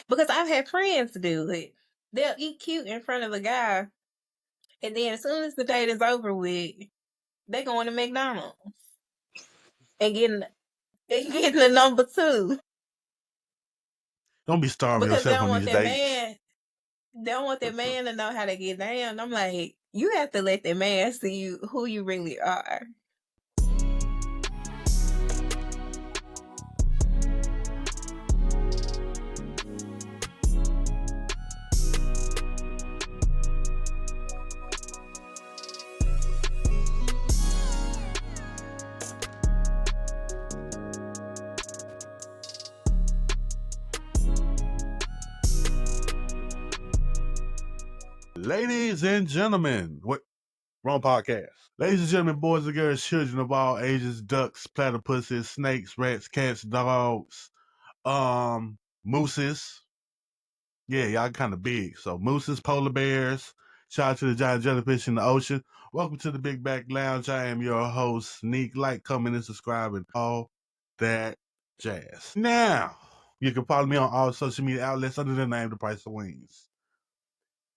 because I've had friends do it. They'll eat cute in front of a guy, and then as soon as the date is over with, they going to McDonald's and getting the number 2 Don't be starving because they yourself don't on want these that dates. man. They don't want that man to know how to get down. I'm like, you have to let that man see who you really are. Ladies and gentlemen, what? Wrong podcast. Ladies and gentlemen, boys and girls, children of all ages, ducks, platypuses, snakes, rats, cats, dogs, mooses. Yeah, y'all kind of big. So mooses, polar bears. Shout out to the giant jellyfish in the ocean. Welcome to the Big Back Lounge. I am your host, Sneak. Like, comment, and subscribe, and all that jazz. Now, you can follow me on all social media outlets under the name The Price of Wings.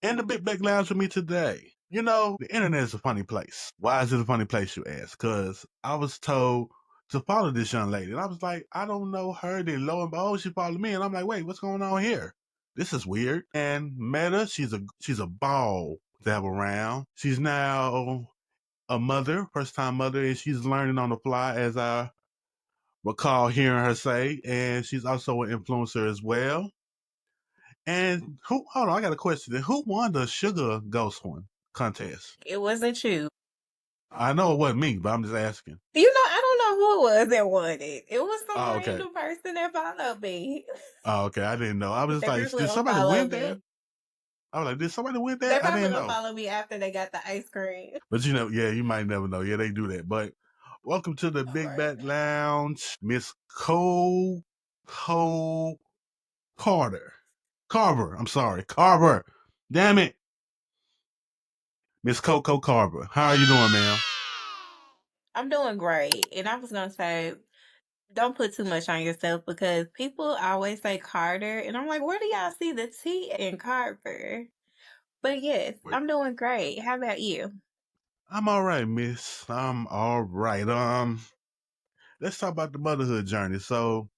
In the Big Back Lounge with me today. You know, the internet is a funny place. Why is it a funny place, you ask? Because I was told to follow this young lady. And I was like, I don't know her. Then lo and behold, she followed me. And I'm like, wait, what's going on here? This is weird. And met her. She's a ball to have around. She's now a mother, first time mother, and she's learning on the fly, as I recall hearing her say. And she's also an influencer as well. And hold on, I got a question. Who won the Sugar Ghost one contest? It wasn't you. I know it wasn't me, but I'm just asking. I don't know who it was that won it. It was some Oh, okay. random person that followed me. Oh, okay. I didn't know. I was They like, probably did somebody win unfollowed that? me. I was like, did somebody win They that? I probably didn't know. unfollowed me after they got the ice cream. But you know, yeah, you might never know. Yeah, they do that. But welcome to the Big Back Lounge, Miss Carver. I'm sorry, Carver. Damn it, Miss Coco Carver. How are you doing, ma'am? I'm doing great. And I was going to say, don't put too much on yourself because people always say Carter. And I'm like, where do y'all see the T in Carver? But yes, I'm doing great. How about you? I'm all right, miss. I'm all right. Let's talk about the motherhood journey. So,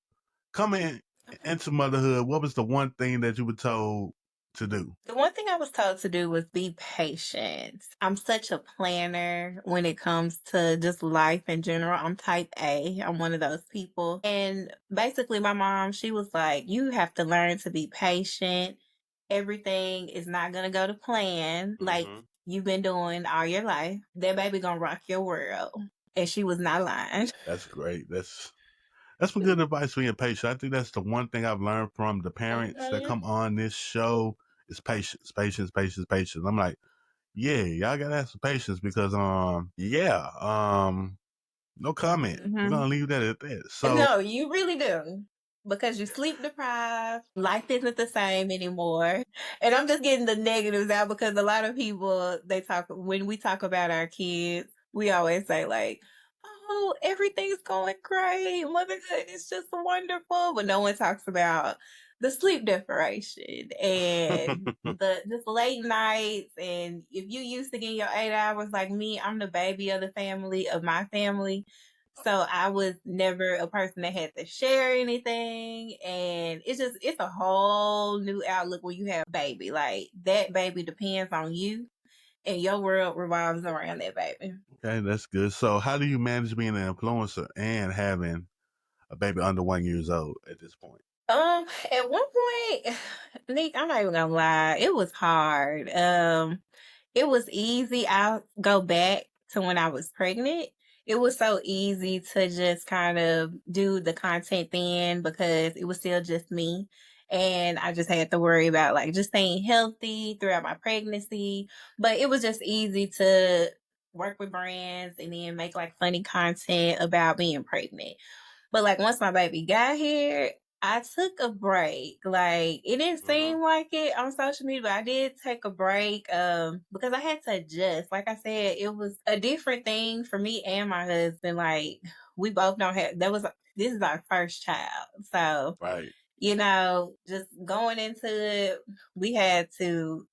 coming into motherhood, what was the one thing that you were told to do? The one thing I was told to do was be patient. I'm such a planner when it comes to just life in general. I'm type A. I'm one of those people. And basically, my mom, she was like, you have to learn to be patient. Everything is not going to go to plan like you've been doing all your life. That baby going to rock your world. And she was not lying. That's great. That's some good advice for being patient. I think that's the one thing I've learned from the parents that come on this show is patience, patience, patience, patience. I'm like, yeah, y'all gotta have some patience because no comment. We're gonna leave that at that. So no, you really do. Because you sleep deprived, life isn't the same anymore. And I'm just getting the negatives out because a lot of people when we talk about our kids, we always say like, oh, everything's going great. Motherhood is just wonderful. But no one talks about the sleep deprivation and the just late nights. And if you used to get your 8 hours like me, I'm the baby of the family, of my family. So I was never a person that had to share anything. And it's a whole new outlook when you have a baby. Like that baby depends on you and your world revolves around that baby. okay, that's good. So how do you manage being an influencer and having a baby under 1 year old at this point? At one point, Nick, I'm not even gonna lie, it was hard. It was easy. I'll go back to when I was pregnant. It was so easy to just kind of do the content then because it was still just me. And I just had to worry about like just staying healthy throughout my pregnancy. But it was just easy to work with brands and then make like funny content about being pregnant. But like once my baby got here, I took a break. Like it didn't seem like it on social media, but I did take a break because I had to adjust. Like I said, it was a different thing for me and my husband. Like we both don't have this is our first child. So Right. just going into it, we had to,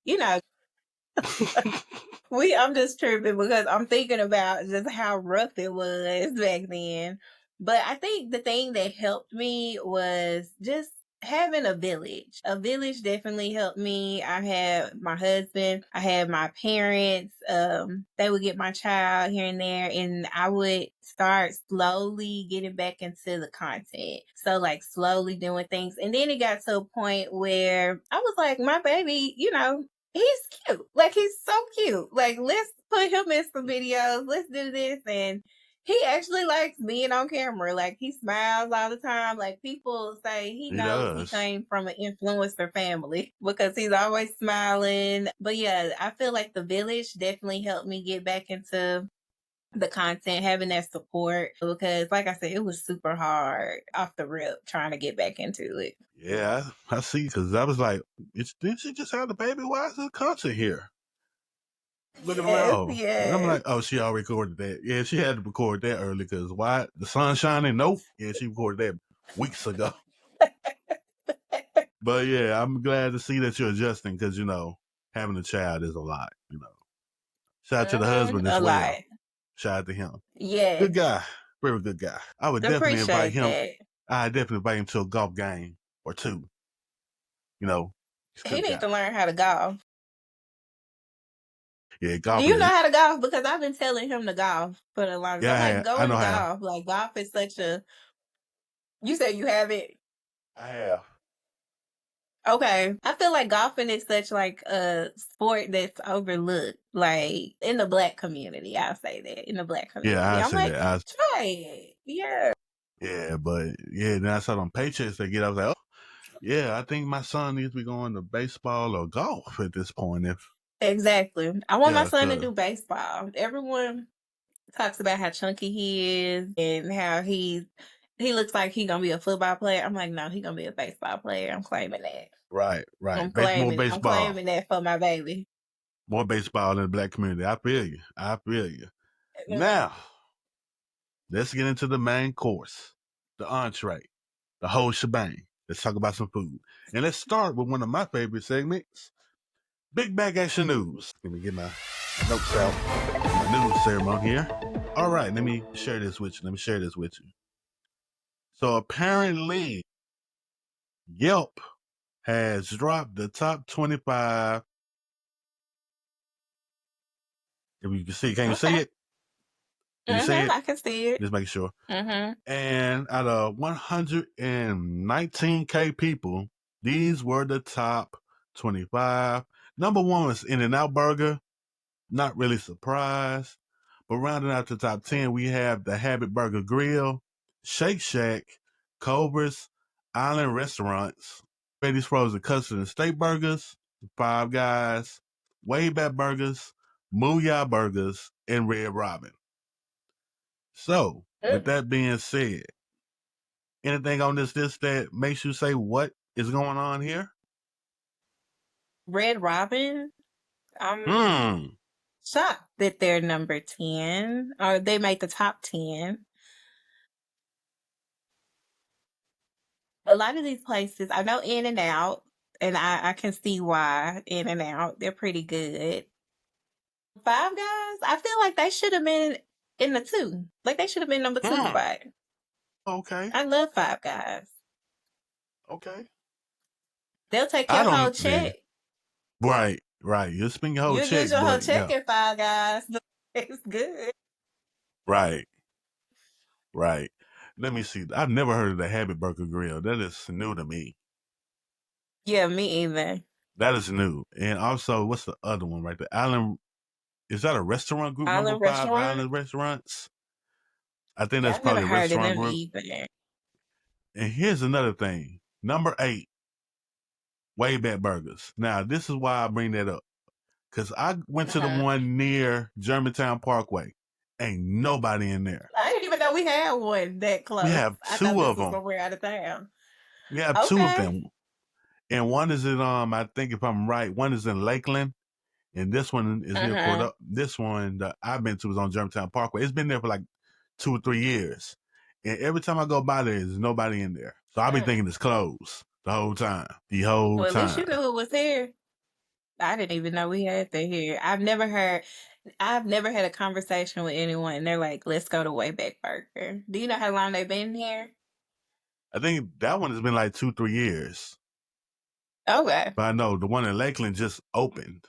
I'm just tripping because I'm thinking about just how rough it was back then. But I think the thing that helped me was just having a village. A village definitely helped me. I had my husband, I had my parents, they would get my child here and there, and I would start slowly getting back into the content. So like slowly doing things. And then it got to a point where I was like, my baby, he's cute. Like he's so cute. Like let's put him in some videos. Let's do this. And he actually likes being on camera. Like he smiles all the time. Like people say he He knows he does. came from an influencer family because he's always smiling. But yeah, I feel like the village definitely helped me get back into the content, having that support because like I said, it was super hard off the rip trying to get back into it. Yeah, I see. Because I was like, didn't she just have the baby? Why is the concert here? Looking Yes, around. And I'm yes. like, oh, she already recorded that. Yeah, she had to record that early because why? The sun shining? Nope. Yeah, she recorded that weeks ago. But yeah, I'm glad to see that you're adjusting because, having a child is a lot. Shout out to the husband A as lot. well. Shout out to him. Good Yes. guy. Very good guy. I would definitely invite Appreciate him. that. I definitely invite him to a golf game or two. He's a He good needs guy. to learn how to golf. Yeah, Do you golfing know is. how to golf? Because I've been telling him to golf for the longest. Yeah, I'm like, go I know and how. golf. Like golf is such a. You said you have it. I have. Okay. I feel like golfing is such like a sport that's overlooked. Like in the black community, I'll say that in the black Yeah, community. I I'm say like, that. try it. Yeah. Yeah, but yeah, then I saw them paychecks they get. I was like, oh, yeah, I think my son needs to be going to baseball or golf at this point. If Exactly. I want my yeah, son to cause do baseball. Everyone talks about how chunky he is and how he looks like he gonna be a football player. I'm like, no, he gonna be a baseball player. I'm claiming that. right, more I'm baseball, claiming that for my baby. more baseball in the black community. I feel you. I feel you. Now let's get into the main course, the entree, the whole shebang. Let's talk about some food, and let's start with one of my favorite segments, Big Bag Action News. Let me get my notes out, my news ceremony here. All right, let me share this with you. So apparently, Yelp has dropped the top 25. If you can see, can you see Okay. it? Can you see it? I can see it. Just making sure. Mm-hmm. And out of 119K people, these were the top 25. Number one was In-N-Out Burger. Not really surprised. But rounding out the top 10, we have the Habit Burger Grill, Shake Shack, Culver's, Island Restaurants, Betty's Frozen Custard and Steak Burgers, Five Guys, Way Back Burgers, Mooyah Burgers, and Red Robin. So, with Mm. that being said, anything on this that makes you say what is going on here? Red Robin. I'm Hmm. shocked that they're number 10 or they made the top 10. A lot of these places, I know In-N-Out, and I can see why In-N-Out. They're pretty good. Five Guys, I feel like they should have been in the two. Like they should have been number two Hmm. spot. Okay. I love Five Guys. Okay. They'll take I your whole don't. Yeah. check. Right. You spend your whole You'll check, use your whole but check yeah. at Five Guys. It's good. Right. Right. Let me see. I've never heard of the Habit Burger Grill. That is new to me. Yeah, me either. That is new. And also, what's the other one right there? Island. Is that a restaurant group? Number Island five, Restaurant. Island Restaurants. I think Yeah, that's I've never probably a heard of restaurant them group. either. And here's another thing. Number 8, Wayback Burgers. Now, this is why I bring that up. Because I went to the Uh-huh. one near Germantown Parkway. Ain't nobody in there. I didn't even know we had one that We close. have I thought two this of was them. somewhere out of town. We have two of Okay. them. And one is in, I think if I'm right, one is in Lakeland. And this one is near Uh-huh. Cordoba. This one that I've been to is on Germantown Parkway. It's been there for like 2 or 3 years. And every time I go by there, there's nobody in there. So I've been Mm. thinking it's closed. the whole time. The whole Well, at least time. you knew it was here. I didn't even know we had that here. I've never had a conversation with anyone and they're like, let's go to Wayback Burger. Do you know how long they've been here? I think that one has been like 2-3 years. Okay. But I know the one in Lakeland just opened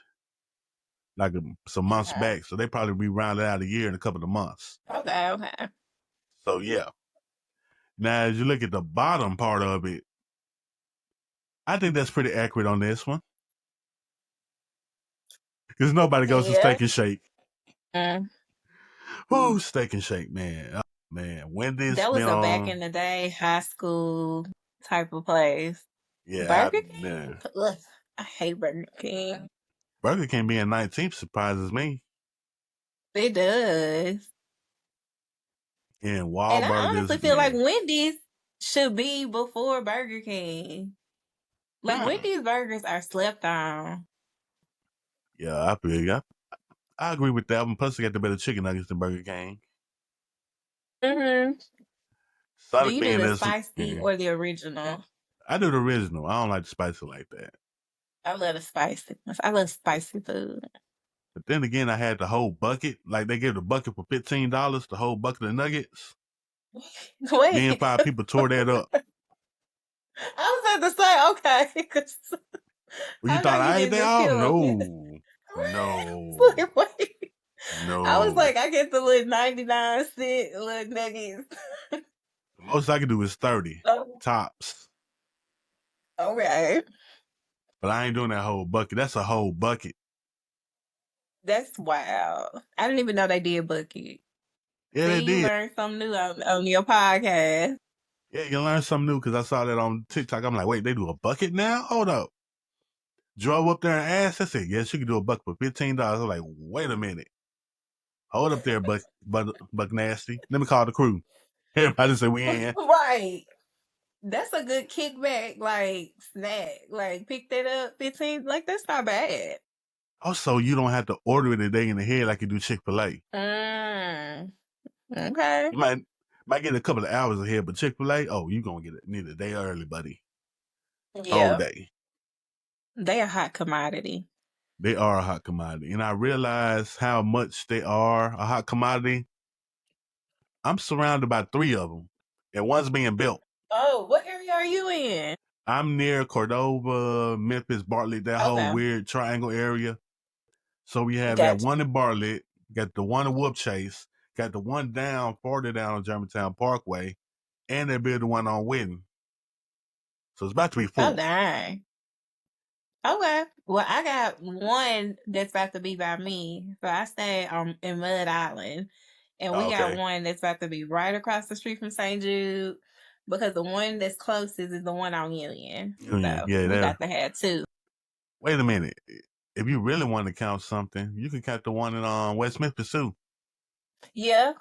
like some months Okay. back. So they probably be rounded out a year in a couple of months. Okay. Okay. So yeah. Now as you look at the bottom part of it, I think that's pretty accurate on this one. Because nobody goes to Yeah. Steak and Shake. Mm. Ooh, Steak and Shake, man. Oh, man. Wendy's That was been a back on. in the day high school type of place. Yeah, Burger King? man. Ugh, I hate Burger King. Burger King being 19th surprises me. It does. And And I Wahlburgers, honestly feel like man. Wendy's should be before Burger King. Like Hmm. Wendy's burgers are slept on. Yeah, I feel you. I agree with that one. Plus, they got the better chicken nuggets than Burger King. Hmm. Do Sonic you do being the this, spicy yeah. or the original? I do the original. I don't like the spicy like that. I love the spicy ones. I love spicy food. But then again, I had the whole bucket. Like they gave the bucket for $15, the whole bucket of nuggets. Me and Wait, 5 people tore that up. I was about to say okay, 'cause Well, you I know thought you I ate didn't that just all? kill them. No, no, Like, wait. I was no. like, I get the little 99-cent little nuggets. The most I can do is 30 Oh, tops. okay. But I ain't doing that whole bucket. That's a whole bucket. That's wild. I didn't even know they did bucket. Yeah, they See, you did. learned something new on your podcast. Yeah, you learn something new because I saw that on TikTok. I'm like, wait, they do a bucket now? Hold up. Drove up there and asked. I said, yes, you can do a bucket for $15. I'm like, wait a minute. Hold up there, Buck Nasty. Let me call the crew. Everybody said we in. Right. That's a good kickback, like snack. Like pick that up, 15. Like that's not bad. Also, you don't have to order it a day in the head like you do Chick-fil-A. Mm, okay. You might get a couple of hours ahead, but Chick-fil-A, oh, you gonna need a day early, buddy. Whole Yeah. day. They a hot commodity. They are a hot commodity. And I realize how much they are a hot commodity. I'm surrounded by 3 of them, and one's being built. Oh, what area are you in? I'm near Cordova, Memphis, Bartlett, that whole Okay. weird triangle area. So we have that Gotcha. one in Bartlett, got the one in Whoop Chase, got the one farther down on Germantown Parkway, and they built the one on Whitten. So it's about to be Oh 4. dang. Okay. Well, I got one that's about to be by me. So I stay in Mud Island. And we Oh, got okay. one that's about to be right across the street from St. Jude. Because the one that's closest is the one on Union. Yeah, So yeah, we there. about to have two. Wait a minute. If you really want to count something, you can count the one in West Memphis too. Yeah.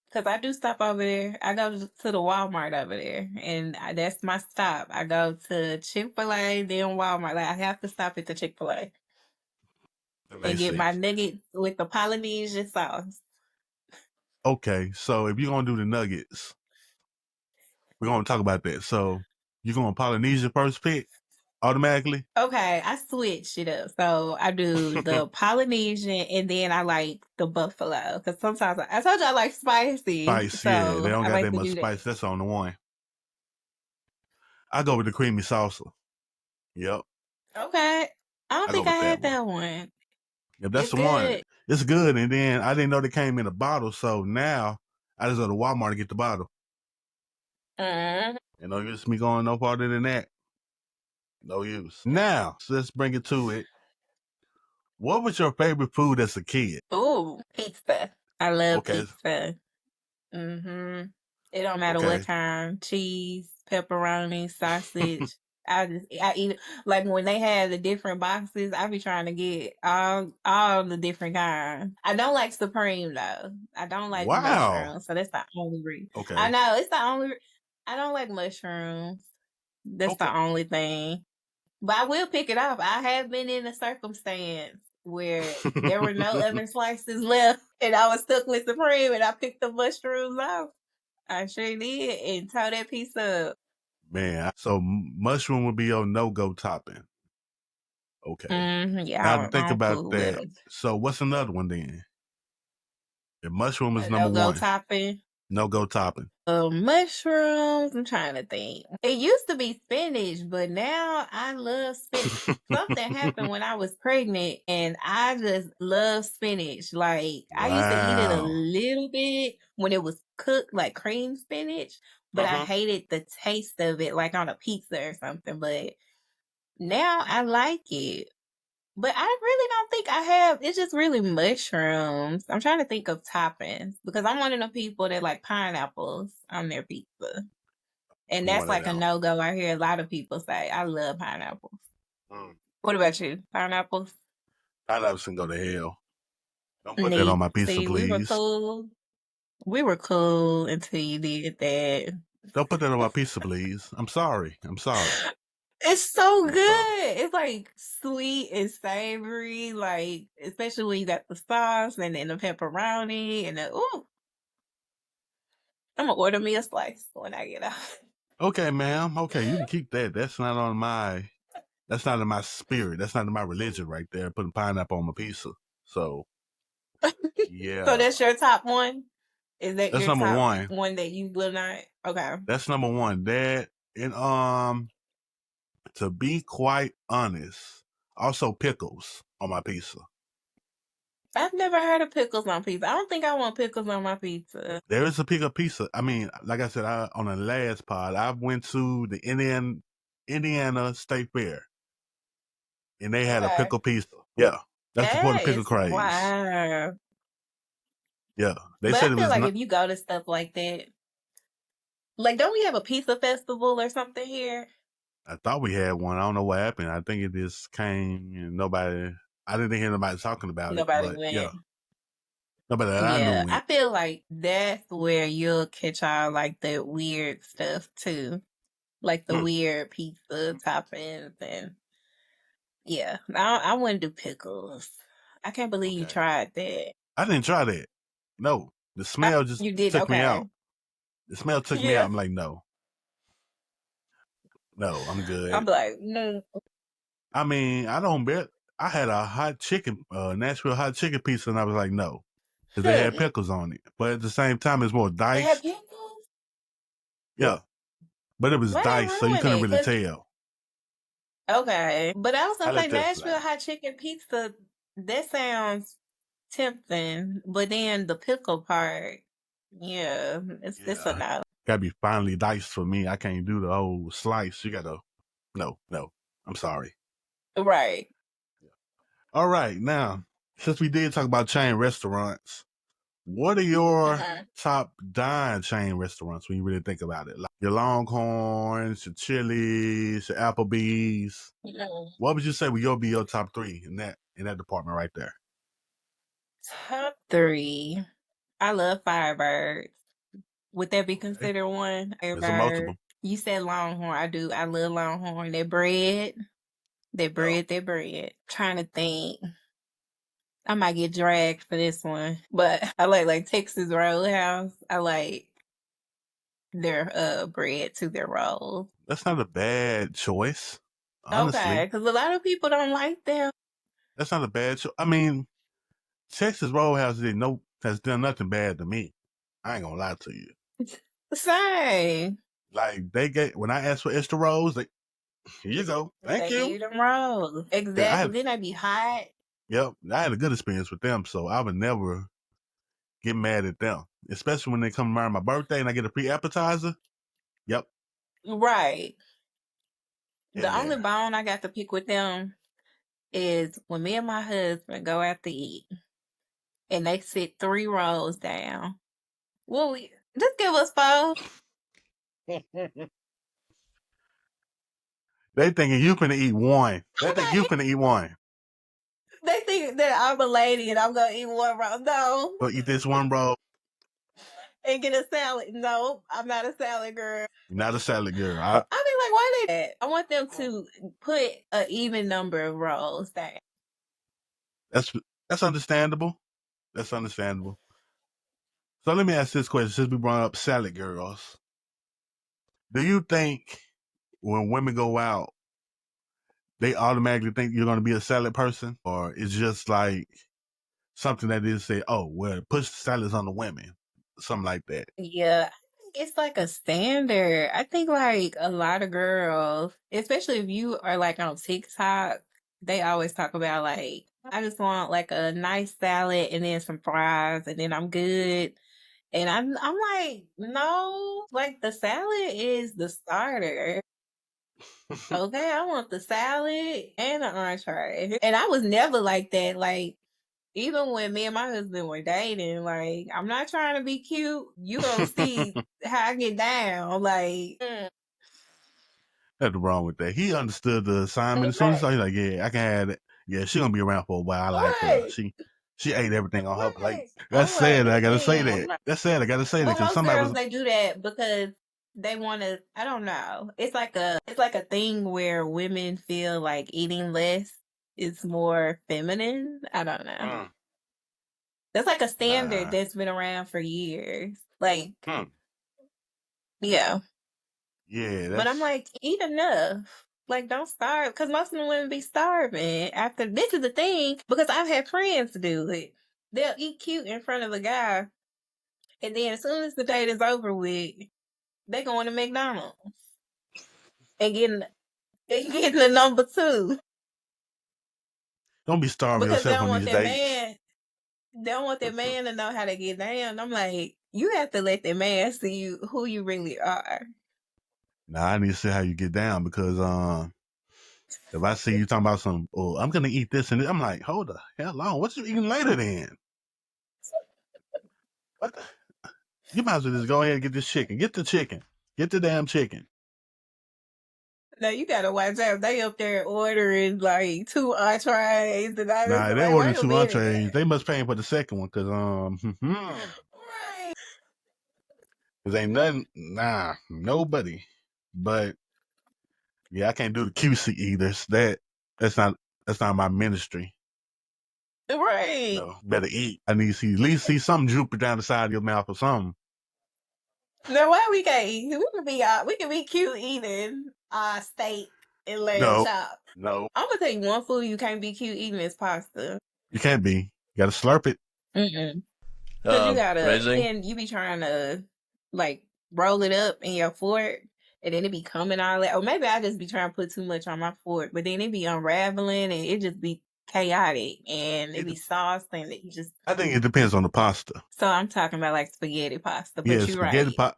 Because I do stop over there. I go to the Walmart over there. And that's my stop. I go to Chick-fil-A, then Walmart. Like I have to stop at the Chick-fil-A That and makes get my sense. nuggets with the Polynesian sauce. Okay, so if you're gonna do the nuggets, we're gonna talk about that. So you're going Polynesia first pick automatically? Okay, I switched it up. So I do the Polynesian and then I like the buffalo. Because sometimes I told you I like spicy. Spice, yeah. They So don't I got like that to much do that. spice. That's on the one. I go with the creamy salsa. Yep. Okay. I don't I go think I with that had one. that one. Yep, that's It's the one. good. It's good. And then I didn't know they came in a bottle. So now I just go to Walmart to get the bottle. Mm. You know, it's me going no farther than that. No use. Now, so let's bring it to it. What was your favorite food as a kid? Ooh, pizza. I love Okay. pizza. It don't matter what Okay. kind. Cheese, pepperoni, sausage. I eat it. Like when they have the different boxes, I be trying to get all the different kinds. I don't like supreme though. I don't like Wow. mushrooms, so that's the only reason. I Okay. know it's the only. I don't like mushrooms. That's Okay. the only thing. But I will pick it up. I have been in a circumstance where there were no other slices left and I was stuck with Supreme and I picked the mushrooms off. I sure did and tore that piece up. Man, so mushroom would be your no-go topping. Okay. Yeah, Now to I think don't about fool with that, them. so what's another one then? The mushroom is A number no-go one. topping. No-go topping. Mushrooms. I'm trying to think. It used to be spinach, but now I love spinach. Something happened when I was pregnant, and I just love spinach. Like I used to eat it a Wow. little bit when it was cooked, like cream spinach, but I hated the taste of it, like on a pizza or something. But now I like it. But I really don't think I have. It's just really mushrooms. I'm trying to think of toppings because I'm one of the people that like pineapples on their pizza. And I'm that's one of like a them. no-go. I hear a lot of people say, I love pineapples. Mm. What about you? Pineapples? Pineapples can go to hell. Don't put that on Neat. my pizza, See, we were please. cool. We were cool until you did that. Don't put that on my pizza, please. I'm sorry. I'm sorry. It's so I'm sorry. good. It's like sweet and savory, like especially when you got the sauce and then the pepperoni and the ooh. I'm gonna order me a slice when I get out. Okay, ma'am. Okay, you can keep that. That's not on my. That's not in my spirit. That's not in my religion, right there. Putting pineapple on my pizza. So So yeah, that's your top one? Is that that's your number top one. one that you will not? Okay. That's number one. That and to be quite honest, also pickles on my pizza. I've never heard of pickles on pizza. I don't think I want pickles on my pizza. There is a pickle pizza. I mean, like I said, on the last pod, I went to the Indiana State Fair, and they had a Okay. pickle pizza. Yeah, that's before the pickle Yes. craze. Wow. Yeah, they But I said it feel was like not. if you go to stuff like that, like don't we have a pizza festival or something here? I thought we had one. I don't know what happened. I think it just came and nobody. I didn't hear nobody talking about it, Nobody but yeah, went. nobody that I knew Yeah. I went. feel like that's where you'll catch all like the weird stuff too. Like the Hmm, weird pizza toppings and yeah. I wouldn't do pickles. I can't believe you okay, tried that. I didn't try that. No, the smell just You did took me okay. out. The smell took me out. Yeah. I'm like, no, no, I'm I'm good. like, no. I mean, I don't bet. I had a hot chicken, Nashville hot chicken pizza, and I was like, no, because they had It pickles on it. But at the same time, it's more had diced. pickles? Yeah, but it was Why they diced, so you ruin couldn't it? really 'Cause tell. okay. But I was I gonna say let that Nashville slide. hot chicken pizza, that sounds tempting. But then the pickle part, yeah, it's a Yeah, no. gotta be finely diced for me. I can't do the whole slice. You gotta no, no. I'm sorry. Right. All right, now since we did talk about chain restaurants, what are your Uh-huh. top dine chain restaurants when you really think about it? Like your Longhorns, your Chili's, your Applebee's. Mhm. What would you say would be your top three in that department right there? Top three. I love Firebirds. Would that be Okay, considered one? there's a Firebird. multiple. You said Longhorn. I do. I love Longhorn. That bread. That Yeah, bread. That bread. Trying to think. I might get dragged for this one, but I like Texas Roadhouse. I like their bread to their rolls. that's not a bad choice. Okay, Honestly, because a lot of people don't like them. that's not a bad choice. I mean, Texas Roadhouse didn't know has done nothing bad to me. I ain't gonna lie to you. Same. Like they get when I asked for extra rolls, they here you go, thank They you. give them rolls. Yeah, Exactly. Then they be hot. yep, I had a good experience with them, so I would never get mad at them, especially when they come around my birthday and I get a free appetizer. Yep, Right. The in only there. bone I got to pick with them is when me and my husband go out to eat and they sit 3 rows down. Well, we just give us four. They thinking you finna eat one. They I'm think not you finna eat one. They think that I'm a lady and I'm gonna eat one roll. No. But eat this one roll. And get a salad. No, I'm not a salad girl. You're not a salad girl. I be like, why they that? I want them to put an even number of rolls down. That's that's understandable. That's understandable. So let me ask this question: since we brought up salad girls, do you think when women go out, they automatically think you're going to be a salad person, or it's just like something that they say, oh, well, push salads on the women, something like that. Yeah, I think it's like a standard. I think like a lot of girls, especially if you are like on TikTok, they always talk about like, I just want like a nice salad and then some fries and then I'm good. And I'm like, no, like the salad is the starter. Okay, I want the salad and the entree. And I was never like that. Like, even when me and my husband were dating, like, I'm not trying to be cute. You gonna see how I get down. Like, Nothing wrong with that. He understood the assignment. As soon as right, I was like, yeah, I can have it. Yeah, she gonna be around for a while. I like her. right, She ate everything on her plate. right. That's I'm sad. I like, gotta say man. that. That's sad. I gotta say that But because most somebody girls was they do that because they want to. I don't know. It's like a thing where women feel like eating less is more feminine. I don't know. mm, That's like a standard nah. that's been around for years. Like, Hmm. yeah. Yeah, But I'm that's like, eat enough. Like, don't starve. Because most of the women be starving after. This is the thing, because I've had friends do it. They'll eat cute in front of a guy. And then as soon as the date is over with, they going to McDonald's and getting the number two. don't be starving Because yourself on these dates. they don't want that man to know how to get down. I'm like, you have to let that man see you who you really are. Now I need to see how you get down because if I see you talking about some, oh, I'm gonna eat this and this, I'm like, hold the hell on, what you eating later then? What the? You might as well just go ahead and get this chicken. Get the chicken. Get the damn chicken. No, you gotta watch out. They up there ordering like two entrees, and I just Nah, be they like, ordering wait a two entrees. minute. They must pay for the second one because Right. cause ain't nothing. Nah, nobody. But yeah, I can't do the QC eaters. That's not that's not my ministry. Right. No, better eat. I need to see at least see something drooping down the side of your mouth or something. Now why we can't eat? We can be cute eating steak and lamb No, chop. no, I'm gonna tell you one food you can't be cute eating is pasta. you can't be. You gotta slurp it. Mm-mm. Cause you gotta, Amazing. then you be trying to like roll it up in your fork, and then it be coming all that. Or maybe I just be trying to put too much on my fork, but then it be unraveling and it just be chaotic, and it It, be sauce and it just. I think it depends on the pasta. So I'm talking about like spaghetti pasta, Yeah, but you're spaghetti right. pot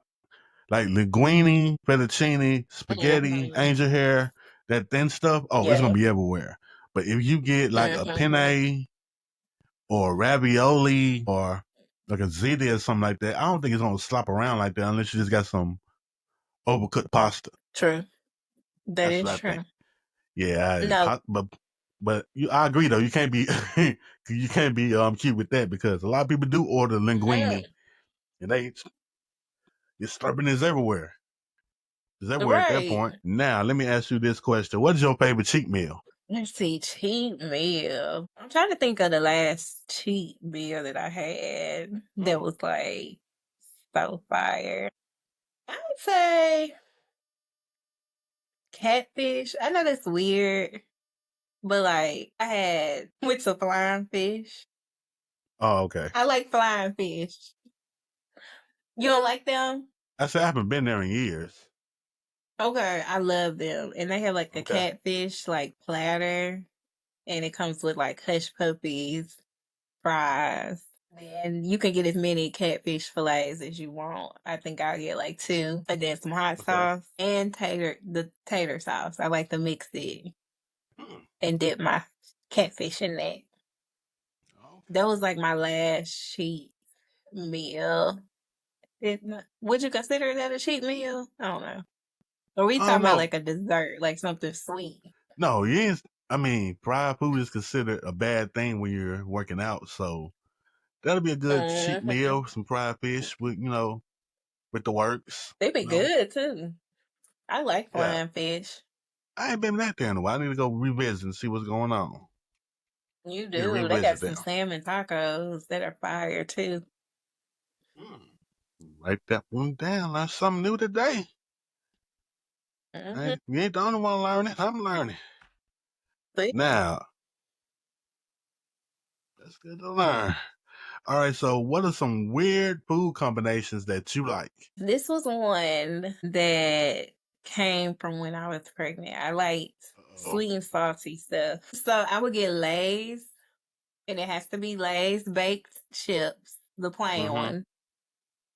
like linguine, fettuccine, spaghetti, Mm-hmm. angel hair, that thin stuff. Oh, it's gonna Yeah. be everywhere. But if you get like a Mm-hmm. penne or ravioli or like a ziti or something like that, I don't think it's gonna slop around like that unless you just got some overcooked pasta. True. That That's is what I think. true. Yeah, No. but I agree though. You can't be you can't be cute with that because a lot of people do order linguine Mm. and it's slurping is everywhere. It's everywhere at that Right. point. Now let me ask you this question: what is your favorite cheat meal? Let's see, cheat meal. I'm trying to think of the last cheat meal that I had that Mm. was like so fire. I would say catfish. I know that's weird, but like I had with some flying fish. Oh, okay. I like flying fish. You don't like them? I said I haven't been there in years. Okay, I love them. And they have like a Okay. catfish like platter, and it comes with like hush puppies, fries. And you can get as many catfish fillets as you want. I think I'll get like two. And then some hot Okay. sauce and the tater sauce. I like to mix it Hmm. and dip my catfish in that. Okay. That was like my last cheat meal. Would you consider that a cheat meal? I don't know. Or we talking about No, like a dessert, like something sweet? no, you ain't. I mean, fried food is considered a bad thing when you're working out, so that'll be a good cheat Hmm. meal. Some fried fish with with the works. They be good too. I like Yeah. flying fish. I ain't been back there in a while. I need to go revisit and see what's going on. You Need to do. They got revisit some them. salmon tacos that are fire too. Mm. Write that one down. That's something new today. Mm-hmm. Hey, you ain't the only one learning. I'm learning. See? Now, that's good to learn. All right, so what are some weird food combinations that you like? This was one that came from when I was pregnant. I liked Oh. sweet and salty stuff. So I would get Lay's, and it has to be Lay's baked chips, the plain Mm-hmm. one,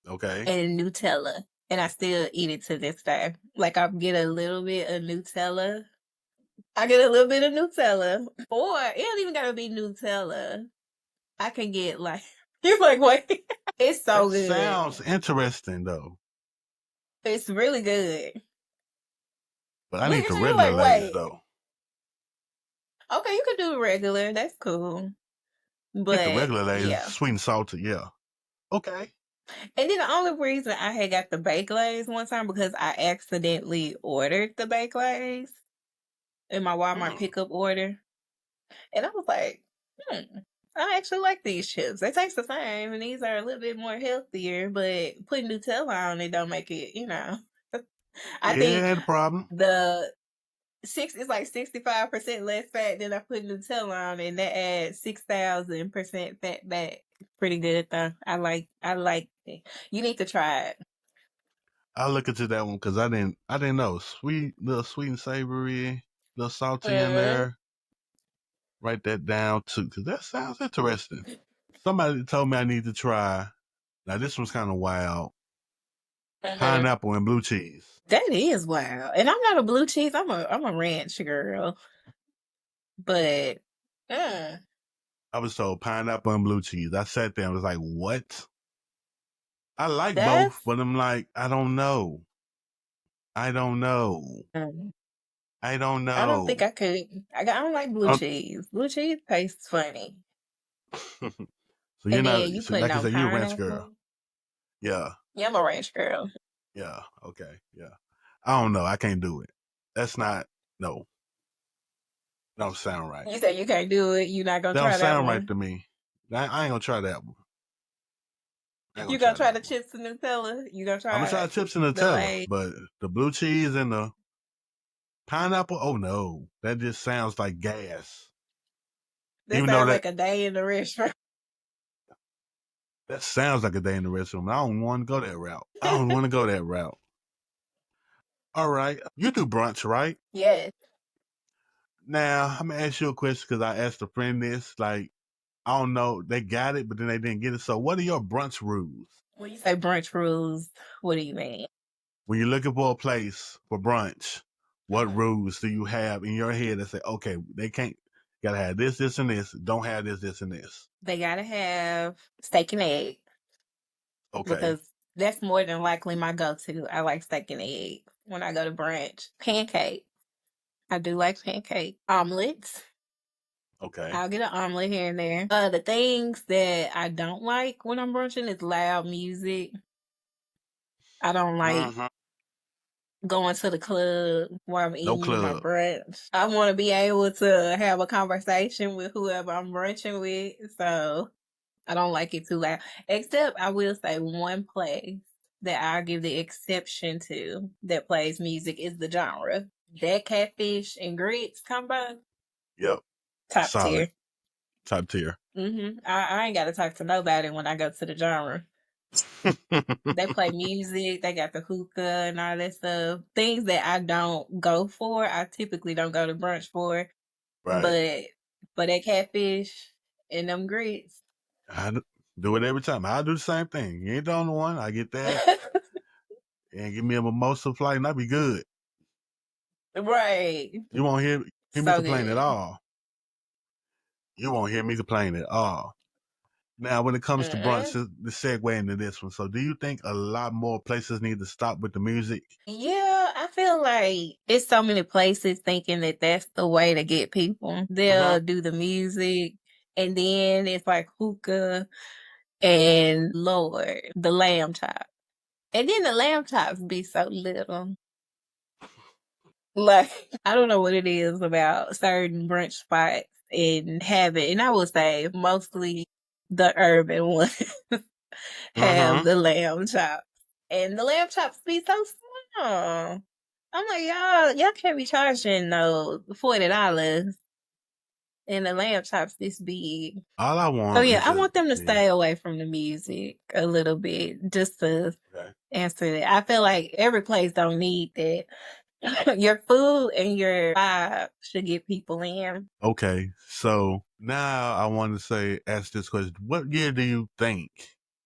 Okay. and Nutella. And I still eat it to this day. Like I get a little bit of Nutella. I get a little bit of Nutella. Or it don't even gotta be Nutella. I can get like you're like, wait. It's so That good. sounds interesting though, It's really good. but I Look need the at you, regular like, Lay's wait. though. Okay, you could do regular. That's cool. Get the But regular Lay's, yeah. sweet and salty. Yeah. Okay. And then the only reason I had got the baked lays one time because I accidentally ordered the baked lays in my Walmart Mm. pickup order. And I was like, I actually like these chips. They taste the same and these are a little bit more healthier, but putting Nutella on it don't make it. I think Yeah, had a problem. the it's like 65% less fat than I put Nutella on, and that adds 6,000% fat back. Pretty good though. I like it. You need to try it. I'll look into that one because I didn't know. Sweet, little sweet and savory, little salty in Mm-hmm. there. Write that down too because that sounds interesting. Somebody told me I need to try. Now this one's kind of wild. Mm-hmm. Pineapple and blue cheese. That is wild. And I'm not a blue cheese. I'm a ranch girl. But mm, I was told pineapple and blue cheese. I sat there and was like, what? I like that's both, but I'm like, I don't know. I don't know. mm, I don't I don't think know. I could. I don't like blue Um, cheese. Blue cheese tastes funny. so you're And not, then you so putting like I on said, you're a ranch girl. pineapple. Yeah, Yeah, I'm a ranch girl. yeah, okay, yeah. I don't know. I can't do it. That's not, no, don't sound right. You say you can't do it. You're not gonna That don't try that sound right one. to me. I ain't gonna try that one. I ain't gonna You gonna try try that the one. chips and Nutella? You gonna I'm gonna try try chips and the Nutella, Lay's? but the blue cheese and the pineapple, oh no. That just sounds like gas. That Even though sounds that like a day in the restaurant. That sounds like a day in the restaurant. I don't want to go that route. I don't want to go that route. All right. You do brunch, right? Yes. Now, I'm going to ask you a question because I asked a friend this. Like, I don't know. They got it, but then they didn't get it. So, what are your brunch rules? When you say brunch rules, what do you mean? When you're looking for a place for brunch, what rules do you have in your head that say, okay, they can't, got to have this, this, and this. Don't have this, this, and this. They gotta have steak and egg Okay. because that's more than likely my go-to. I like steak and egg when I go to brunch. Pancake. I do like pancake. Omelets. Okay. I'll get an omelet here and there. The things that I don't like when I'm brunching is loud music. I don't like Mm-hmm. going to the club while I'm No eating my club. brunch. I want to be able to have a conversation with whoever I'm brunching with. So I don't like it too loud. Except I will say one place that I give the exception to that plays music is the genre. That catfish and grits combo, Yep. top Solid. tier. Top tier. I ain't got to talk to nobody when I go to the genre. They play music, they got the hookah and all that stuff. Things that I don't go for, I typically don't go to brunch for. Right. But for that catfish and them grits. Do it every time. I do the same thing. You ain't the only one. I get that. And give me a mimosa flight and I be good. Right. You won't hear me So complain at good. all. You won't hear me complain at all. Now, when it comes to brunch, Mm-mm. the segue into this one. So, do you think a lot more places need to stop with the music? Yeah, I feel like it's so many places thinking that that's the way to get people. Mm-hmm. They'll do the music and then it's like hookah and Lord, the lamb chop. And then the lamb chops be so little. Like, I don't know what it is about certain brunch spots and habit. And I would say mostly the urban ones have Mm-hmm. the lamb chops. And the lamb chops be so small. I'm like, y'all can't be charging no $40 and the lamb chops this big. All I So want yeah, is I just want them to yeah. stay away from the music a little bit, just to Okay. answer that. I feel like every place don't need that. Your food and your vibe should get people in. Okay, so now I want to ask this question: what year do you think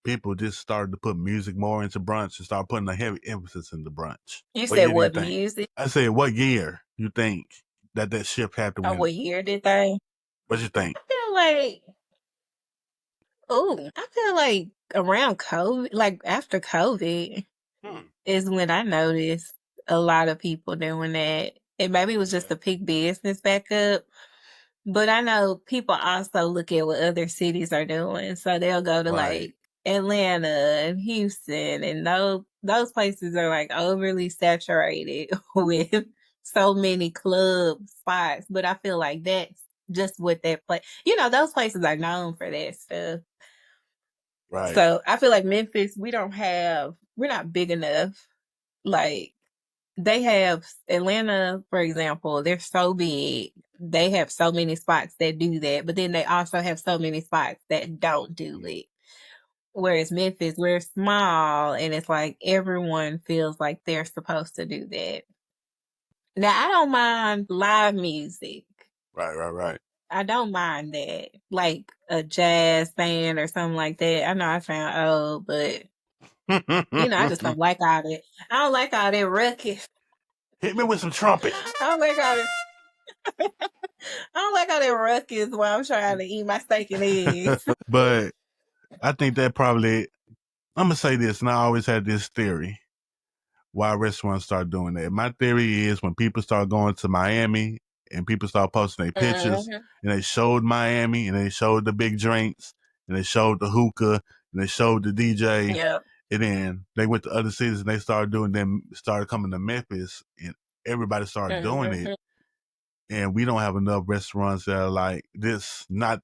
people just started to put music more into brunch and start putting a heavy emphasis into brunch? You What said year do you what think? music I said, what year you think that shift happened or when? what year did they? What you think? I feel like, oh, I feel like around COVID, like after COVID, Hmm. is when I noticed a lot of people doing that. And maybe it was just Okay. to pick business back up. But I know people also look at what other cities are doing. So they'll go to Right, like Atlanta and Houston, and those places are like overly saturated with so many club spots. But I feel like that's just what that place, those places are known for that stuff. right, So I feel like Memphis, we're not big enough. Like they have Atlanta, for example, they're so big. They have so many spots that do that, but then they also have so many spots that don't do mm, it. Whereas Memphis, we're small and it's like everyone feels like they're supposed to do that. Now, I don't mind live music. right. I don't mind that. Like a jazz band or something like that. I know I sound old, but I just don't like all that. I don't like all that ruckus. Hit me with some trumpet. I don't like all that I don't like how that ruckus while I'm trying to eat my steak and eggs. But I think that probably I'm gonna say this, and I always had this theory why restaurants start doing that. My theory is when people start going to Miami and people start posting their pictures Mm-hmm. and they showed Miami and they showed the big drinks and they showed the hookah and they showed the DJ Yep. and then they went to other cities and they started coming to Memphis and everybody started doing it Mm-hmm. and we don't have enough restaurants that are like this, not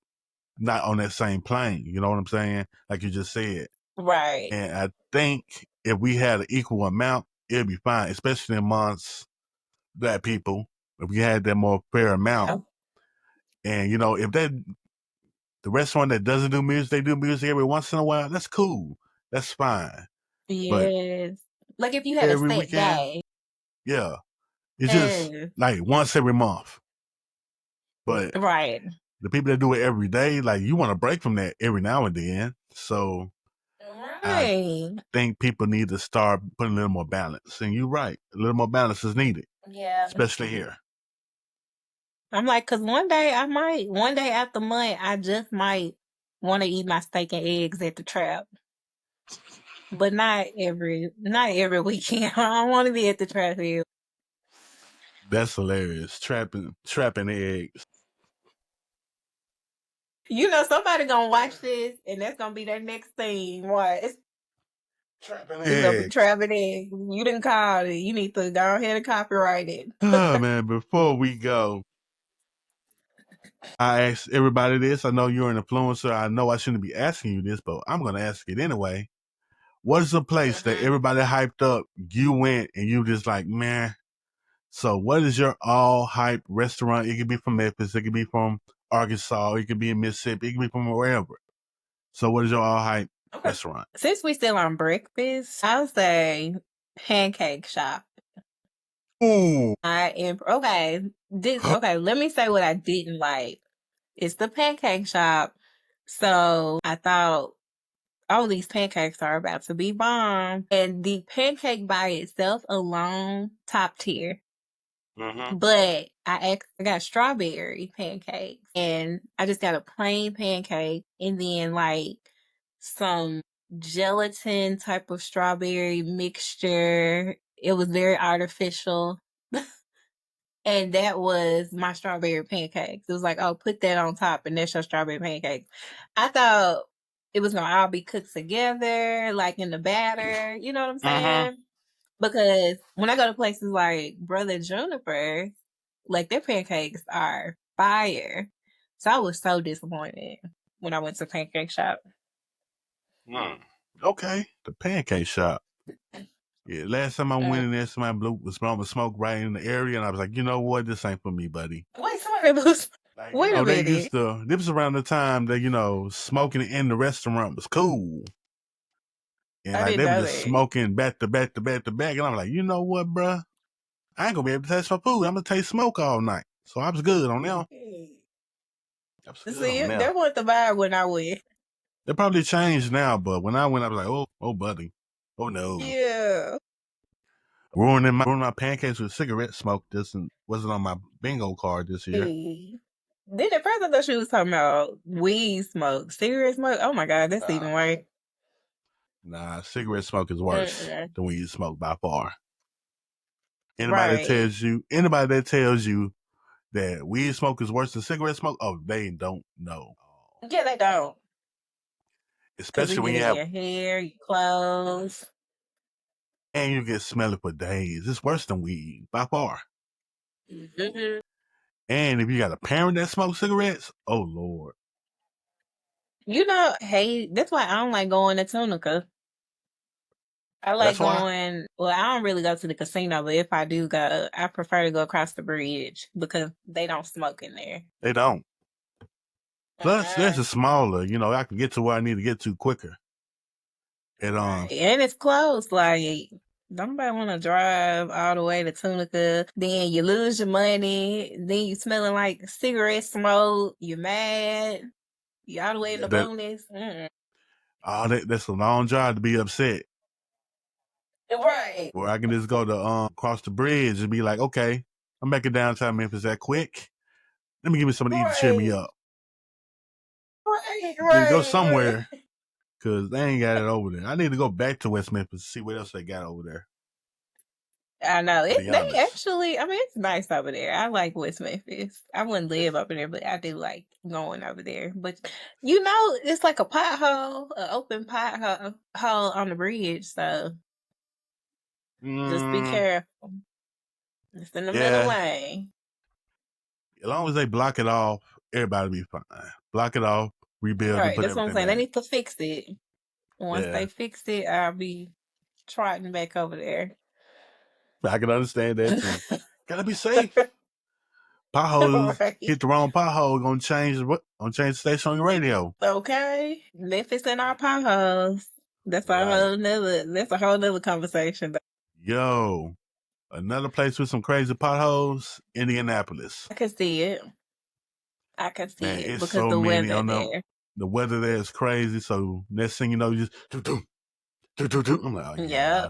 on that same plane. You know what I'm saying? Like you just said. Right. And I think if we had an equal amount, it'd be fine, especially amongst black people. If we had that more fair amount, Yeah. and if the restaurant that doesn't do music, they do music every once in a while. That's cool. That's fine. But Yes. Like if you had a every set weekend, day. yeah, it's just Yes. like once every month. But Right. the people that do it every day, like you want to break from that every now and then. So I Right. think people need to start putting a little more balance. And you're right, a little more balance is needed, Yeah. especially here. I'm like, because one day after month, I just might want to eat my steak and eggs at the trap. But not every weekend. I don't want to be at the trap here. That's hilarious. Trapping eggs. Somebody gonna watch this, and that's gonna be their next thing. What? Trapping It's gonna be eggs. trapping eggs. You didn't call it. You need to go ahead and copyright it. Oh man, before we go, I asked everybody this. I know you're an influencer. I know I shouldn't be asking you this, but I'm gonna ask it anyway. What is a place that Mhm. everybody hyped up? You went and you just like, man. So what is your all hype restaurant? It could be from Memphis, it could be from Arkansas, it could be in Mississippi, it could be from wherever. So what is your all hype Okay. restaurant? Since we still on breakfast, I'll say pancake shop. Ooh. I am okay. Let me say what I didn't like. It's the pancake shop. So I thought, oh, these pancakes are about to be bomb. And the pancake by itself alone, top tier. Mm-hmm. But I got strawberry pancakes and I just got a plain pancake and then like some gelatin type of strawberry mixture. It was very artificial. And that was my strawberry pancakes. It was like, oh, put that on top and that's your strawberry pancakes. I thought it was gonna all be cooked together, like in the batter. You know what I'm Mm-hmm. saying? Because when I go to places like Brother Juniper, like their pancakes are fire. So I was so disappointed when I went to Pancake Shop. Mm. Okay. The pancake shop. Yeah, last time I went in there, somebody was blowing smoke right in the area, and I was like, you know what, this ain't for me, buddy. Wait, somebody was. Like, Wait a they minute. used to. This was around the time that smoking in the restaurant was cool, and I like didn't they were know just that. smoking back to back to back to back, and I'm like, you know what, bruh? I ain't gonna be able to taste my food. I'm gonna taste smoke all night. So I was good on them. I was good on See, them. that wasn't the vibe when I went. They probably changed now, but when I went, I was like, oh, buddy, oh no. Yeah. Ruining my pancakes with cigarette smoke. This wasn't on my bingo card this year. Hey. Then at first I thought she was talking about weed smoke, cigarette smoke. Oh my God, that's even worse. Nah, cigarette smoke is worse Mm-mm. than weed smoke by far. Right. Anybody that tells you that weed smoke is worse than cigarette smoke, oh, they don't know. Yeah, they don't. Because we Especially when get you in have your hair, your clothes. and you get smelly for days. It's worse than weed by far. Mm-hmm. And if you got a parent that smokes cigarettes, oh Lord. Hey, that's why I don't like going to Tunica. I like That's why well, I don't really go to the casino, but if I do go, I prefer to go across the bridge because they don't smoke in there. they don't. Plus, there's Uh-uh. a smaller, I can get to where I need to get to quicker. And Right. And it's close. Like, don't nobody want to drive all the way to Tunica. Then you lose your money. Then you smelling like cigarette smoke. You're mad. You all the way in yeah, the boonies. that's a long drive to be upset. Right. Where I can just go to cross the bridge and be like, okay, I'm back in downtown Memphis that quick. Let me give me something to eat to cheer me Right. up. Right. Then go Right. somewhere because they ain't got it over there. I need to go back to West Memphis to see what else they got over there. I know To be they honest, actually. I mean, it's nice over there. I like West Memphis. I wouldn't live over there, but I do like going over there. But it's like a pothole, an open pothole hole on the bridge. So just be mm, careful. It's in the middle yeah. lane. As long as they block it off, everybody be fine. Block it off, rebuild, and Right. put That's what I'm everything saying. They back. need to fix it. Once Yeah, they fix it, I'll be trotting back over there. I can understand that too. Gotta be safe. Potholes Right. hit the wrong pothole, gonna change what? Gonna change the station on your radio. Okay. Memphis and our potholes. Right. That's a whole nother conversation. Yo, another place with some crazy potholes, Indianapolis. I can see it. I can Man, see it it's because so the many weather on them. there. The weather there is crazy. So next thing you know, you just I'm like, oh Yeah. yeah,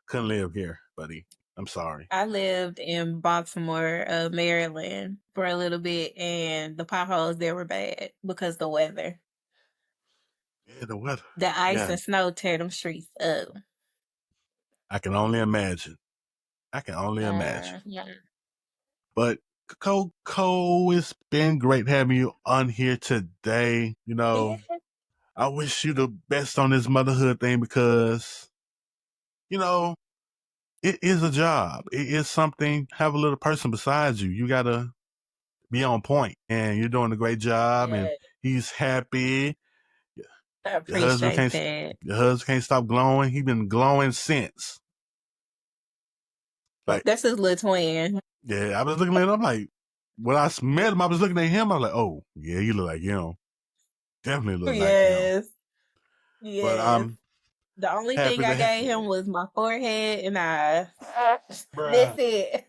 couldn't live here, buddy. I'm sorry. I lived in Baltimore, Maryland for a little bit, and the potholes there were bad because the weather. Yeah, the weather. The ice Yeah, and snow tear them streets up. I can only imagine. I can only imagine. Yeah. But Coco, it's been great having you on here today. Yeah. I wish you the best on this motherhood thing because, you know, it is a job. It is something. Have a little person beside you. You gotta be on point, and you're doing a great job. And Yeah. he's happy. I Your husband appreciate can't. that. Your husband can't stop glowing. He been glowing since. Like, That's his little twin. yeah, I was looking at him. I'm like, when I met him, I was looking at him. I was like, oh yeah, you look like him. Definitely look like him. Yes. But Yes. I'm The only happy thing I to have. gave Yeah. him was my forehead and eyes. That's Bruh. it.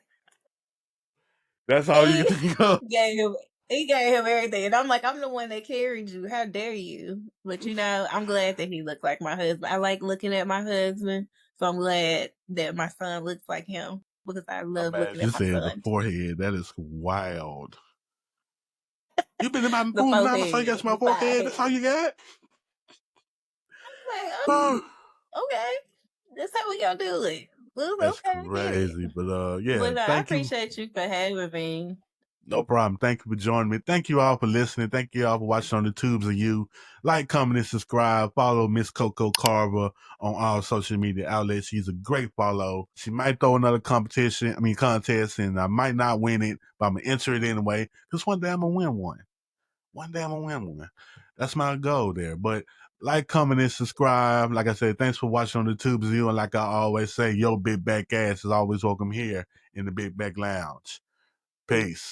That's all you He can think of. gave him he gave him everything. And I'm like, I'm the one that carried you. How dare you? But I'm glad that he looked like my husband. I like looking at my husband. So I'm glad that my son looks like him because I I'm love mad looking you at my said the son. forehead. That is wild. You been in my The room now, so you got forehead, my the side forehead. That's all head. you got. Like, oh, okay. That's how we gonna do it. Well, That's okay, I get it. crazy. But yeah, But no, I thank you. appreciate you for having me. No problem. Thank you for joining me. Thank you all for listening. Thank you all for watching on the tubes of you. Like, comment, and subscribe. Follow Miss Coco Carver on all social media outlets. She's a great follow. She might throw another contest, and I might not win it, but I'm gonna enter it anyway. Because one day I'm gonna win one. One day I'm gonna win one. That's my goal there. But Like, comment, and subscribe. Like I said, thanks for watching on the Tube Zoo. And like I always say, your big back ass is always welcome here in the Big Back Lounge. Peace.